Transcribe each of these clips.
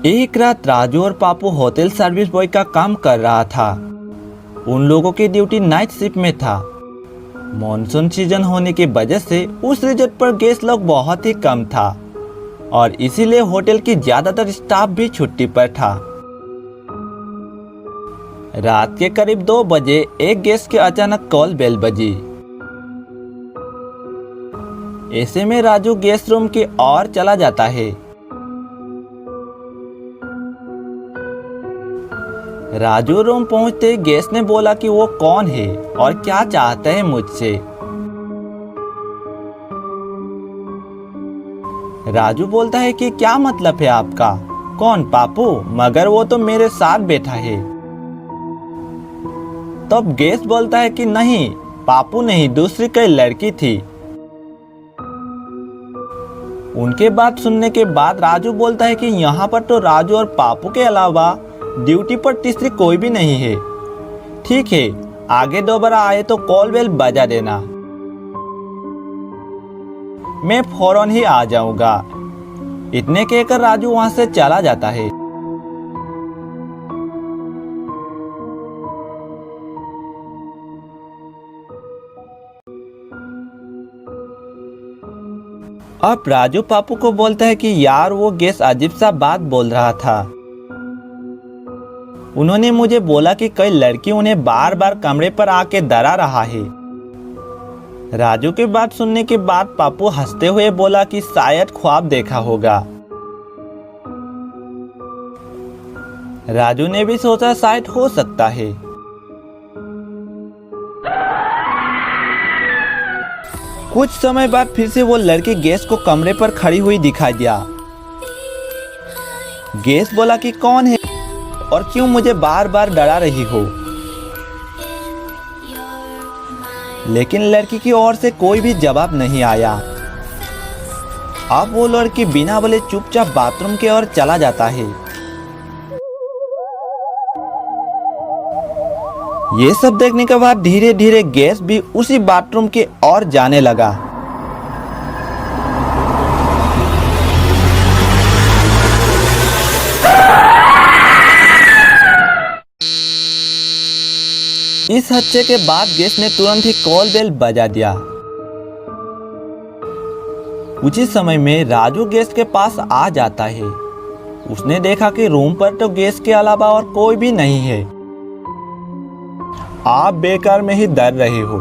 एक रात राजू और पापू होटल सर्विस बॉय का काम कर रहा था। उन लोगों की ड्यूटी नाइट शिफ्ट में था। मॉनसून सीजन होने की वजह से उस रिजॉर्ट पर गेस्ट लोग बहुत ही कम था और इसीलिए होटल की ज्यादातर स्टाफ भी छुट्टी पर था। रात के करीब 2 बजे एक गेस्ट के अचानक कॉल बेल बजी। ऐसे में राजू गेस्ट रूम की ओर चला जाता है। राजू रूम पहुंचते गेस्ट ने बोला कि वो कौन है और क्या चाहते हैं मुझसे। राजू बोलता है कि क्या मतलब है आपका? कौन? पापू? मगर वो तो मेरे साथ बैठा है। तब गेस्ट बोलता है कि नहीं, पापू नहीं, दूसरी कोई लड़की थी। उनके बात सुनने के बाद राजू बोलता है कि यहाँ पर तो राजू और पापू के अलावा ड्यूटी पर तीसरी कोई भी नहीं है। ठीक है, आगे दोबारा आए तो कॉल बेल बजा देना, मैं फौरन ही आ जाऊंगा। इतने कहकर राजू वहां से चला जाता है। अब राजू पापू को बोलता है कि यार वो गेस्ट अजीब सा बात बोल रहा था। उन्होंने मुझे बोला कि कई लड़की उन्हें बार बार कमरे पर आके डरा रहा है। राजू की बात सुनने के बाद पापू हंसते हुए बोला कि शायद ख्वाब देखा होगा। राजू ने भी सोचा शायद हो सकता है। कुछ समय बाद फिर से वो लड़की गेस्ट को कमरे पर खड़ी हुई दिखाई दिया। गेस्ट बोला कि कौन है और क्यों मुझे बार बार डरा रही हो? लेकिन लड़की की ओर से कोई भी जवाब नहीं आया। अब वो लड़की बिना बोले चुपचाप बाथरूम की ओर चला जाता है। ये सब देखने के बाद धीरे धीरे गेस्ट भी उसी बाथरूम की ओर जाने लगा। इस हादसे के बाद गेस्ट ने तुरंत ही कॉल बेल बजा दिया। कुछ ही समय में राजू गेस्ट के पास आ जाता है। उसने देखा कि रूम पर तो गेस्ट के अलावा और कोई भी नहीं है। आप बेकार में ही डर रहे हो,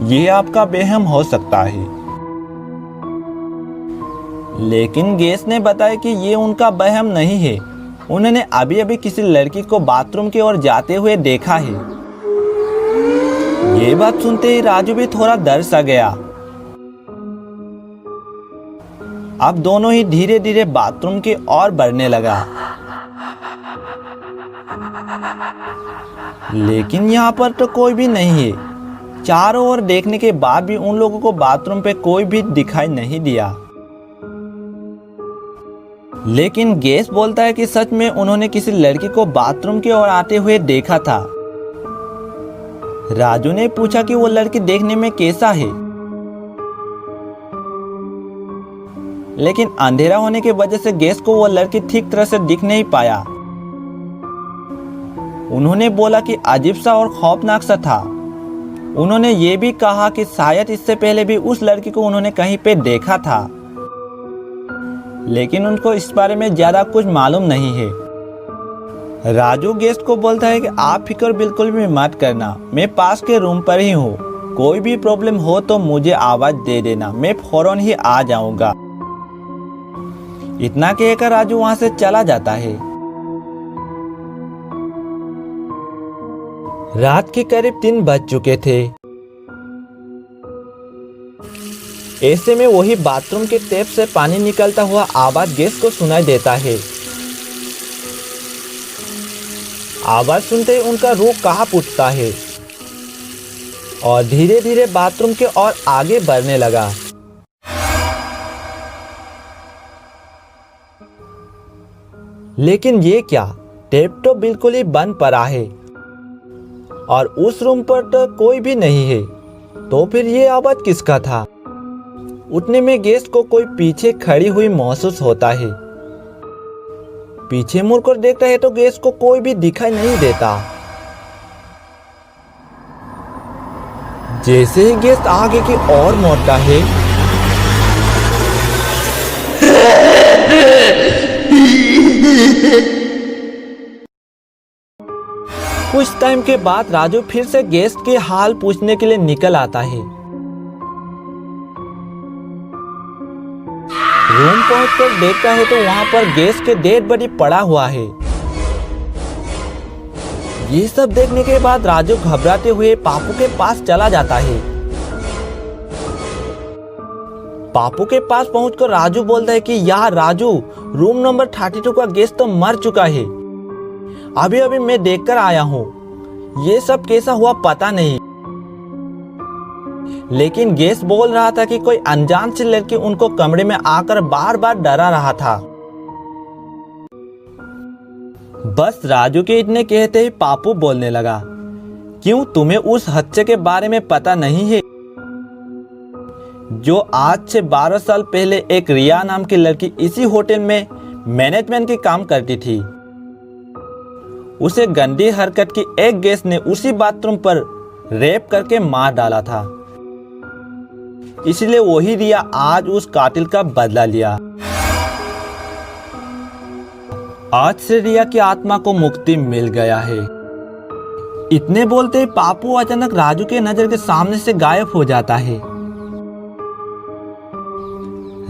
ये आपका वहम हो सकता है। लेकिन गेस्ट ने बताया कि ये उनका वहम नहीं है। उन्होंने अभी अभी किसी लड़की को बाथरूम की ओर जाते हुए देखा है। ये बात सुनते ही राजू भी थोड़ा डर सा गया। अब दोनों ही धीरे धीरे बाथरूम की ओर बढ़ने लगा। लेकिन यहाँ पर तो कोई भी नहीं है। चारों ओर देखने के बाद भी उन लोगों को बाथरूम पे कोई भी दिखाई नहीं दिया। लेकिन गेस्ट बोलता है कि सच में उन्होंने किसी लड़की को बाथरूम की ओर आते हुए देखा था। राजू ने पूछा कि वो लड़की देखने में कैसा है, लेकिन अंधेरा होने की वजह से गेस्ट को वो लड़की ठीक तरह से दिख नहीं पाया। उन्होंने बोला कि अजीब सा और खौफनाक सा था। उन्होंने ये भी कहा कि शायद इससे पहले भी उस लड़की को उन्होंने कहीं पे देखा था, लेकिन उनको इस बारे में ज्यादा कुछ मालूम नहीं है। राजू गेस्ट को बोलता है कि आप फिक्र बिल्कुल भी मत करना, मैं पास के रूम पर ही हूँ। कोई भी प्रॉब्लम हो तो मुझे आवाज दे देना, मैं फौरन ही आ जाऊंगा। इतना कहकर राजू वहां से चला जाता है। रात के करीब 3 बज चुके थे। ऐसे में वही बाथरूम के टैप से पानी निकलता हुआ आवाज गेस्ट को सुनाई देता है। आवाज सुनते ही उनका रूह कांप उठता है और धीरे धीरे बाथरूम के ओर आगे बढ़ने लगा। लेकिन ये क्या, टैप तो बिल्कुल ही बंद पड़ा है और उस रूम पर तो कोई भी नहीं है। तो फिर ये आवाज किसका था? उतने में गेस्ट को कोई पीछे खड़ी हुई महसूस होता है। पीछे मुड़कर देखता है तो गैस को कोई भी दिखाई नहीं देता। जैसे ही गैस आगे की ओर मोड़ता है, कुछ टाइम के बाद राजू फिर से गैस के हाल पूछने के लिए निकल आता है। रूम पहुंचकर देखता है तो वहां पर गैस के डेड बॉडी पड़ा हुआ है। ये सब देखने के बाद राजू घबराते हुए पापू के पास चला जाता है। पापू के पास पहुंचकर राजू बोलता है कि यार राजू, रूम नंबर 32 का गैस तो मर चुका है। अभी अभी मैं देखकर आया हूँ। ये सब कैसा हुआ पता नहीं, लेकिन गैस बोल रहा था कि कोई अनजान सी लड़की उनको कमरे में आकर बार बार डरा रहा था। बस राजू के इतने कहते ही पापू बोलने लगा, क्यों तुम्हें उस हत्या के बारे में पता नहीं है जो आज से 12 साल पहले एक रिया नाम की लड़की इसी होटल में मैनेजमेंट के काम करती थी। उसे गंदी हरकत की एक गैस ने उसी बाथरूम पर रेप करके मार डाला था। इसलिए वही रिया आज उस कातिल का बदला लिया। आज से रिया की आत्मा को मुक्ति मिल गया है। इतने बोलते ही पापू अचानक राजू के नजर के सामने से गायब हो जाता है।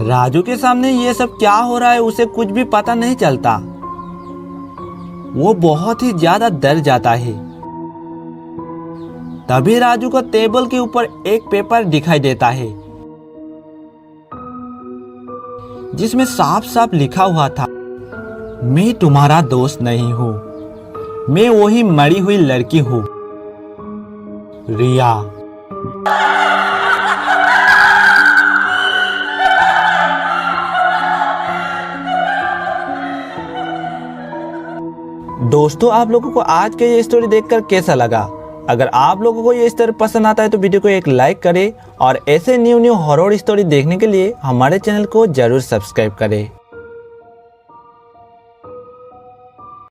राजू के सामने ये सब क्या हो रहा है उसे कुछ भी पता नहीं चलता। वो बहुत ही ज्यादा डर जाता है। तभी राजू को टेबल के ऊपर एक पेपर दिखाई देता है जिसमें साफ साफ लिखा हुआ था, मैं तुम्हारा दोस्त नहीं हूं, मैं वही मरी हुई लड़की हूं, रिया। दोस्तों, आप लोगों को आज के ये स्टोरी देखकर कैसा लगा? अगर आप लोगों को ये स्टोरी पसंद आता है तो वीडियो को एक लाइक करें और ऐसे न्यू हॉरर स्टोरी देखने के लिए हमारे चैनल को जरूर सब्सक्राइब करें।